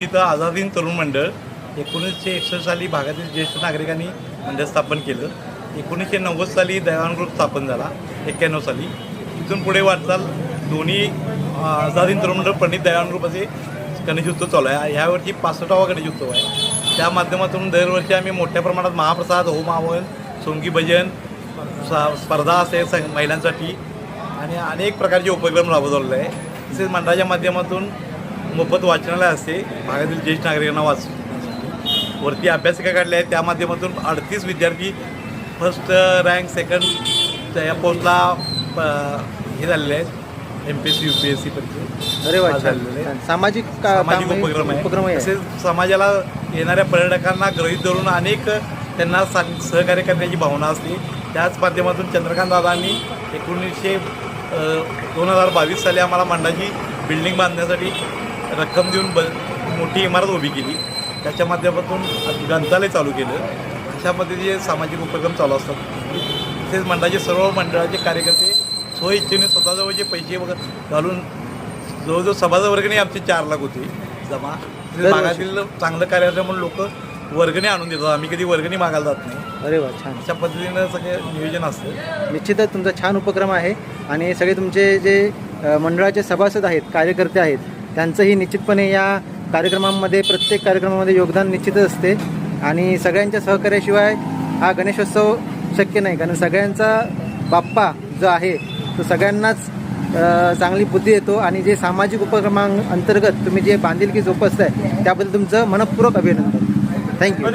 इथं आझाद तरुण मंडळ 1961 साली भागातील ज्येष्ठ नागरिकांनी मंडळ स्थापन केलं. 1990 साली दयावान ग्रुप स्थापन झाला. 91 साली इथून पुढे वाटचाल दोन्ही आझाद तरुण मंडळ पंडित दयावान ग्रुप असे गणेशोत्सव चालू आहे. ह्यावरती 65वा गणेशोत्सव आहे. त्या माध्यमातून दरवर्षी आम्ही मोठ्या प्रमाणात महाप्रसाद, होम हवन, सोंगी भजन स्पर्धा असे महिलांसाठी आणि अनेक प्रकारचे उपक्रम राबवलेले आहे. तसेच मंडळाच्या माध्यमातून मोफत वाचनालय असते भागातील ज्येष्ठ नागरिकांना वरती अभ्यासिका काढल्या आहेत. त्या माध्यमातून 38 विद्यार्थी फर्स्ट रँक सेकंड या पोस्टला हे झालेले आहेत. MPSC UPSC परीक्षेत. अरे वा, झालेले आहे. सामाजिक उपक्रम आहे. तसेच समाजाला येणाऱ्या पर्यटकांना गृहीत धरून अनेक त्यांना सहकार्य करण्याची भावना असते. त्याच माध्यमातून चंद्रकांत दादांनी 2022 साली आम्हाला मंडळाची बिल्डिंग बांधण्यासाठी रक्कम देऊन मोठी इमारत उभी केली. त्याच्या माध्यमातून ग्रंथालय चालू केलं. अशा पद्धतीचे सामाजिक उपक्रम चालू असतात. तसेच मंडळाचे सर्व मंडळाचे कार्यकर्ते स्वइच्छेने स्वतःजवळचे पैसे घालून जवळजवळ सभाचा वर्गणी आमचे 4 लाख होते जमा. भागातील चांगलं कार्य असल्यामुळे लोक वर्गणी आणून देतात. आम्ही कधी वर्गणी मागायला जात नाही. अरे वा, छान. अशा पद्धतीनं सगळं नियोजन असतं. निश्चितच तुमचा छान उपक्रम आहे आणि सगळे तुमचे जे मंडळाचे सभासद आहेत, कार्यकर्ते आहेत, त्यांचंही निश्चितपणे या कार्यक्रमांमध्ये प्रत्येक कार्यक्रमामध्ये योगदान निश्चितच असते आणि सगळ्यांच्या सहकार्याशिवाय हा गणेशोत्सव शक्य नाही. कारण सगळ्यांचा बाप्पा जो आहे तो सगळ्यांनाच चांगली बुद्धी येतो आणि जे सामाजिक उपक्रमांतर्गत तुम्ही जे बांधिलकी जोपासताय त्याबद्दल तुमचं मनपूर्वक अभिनंदन. थँक्यू.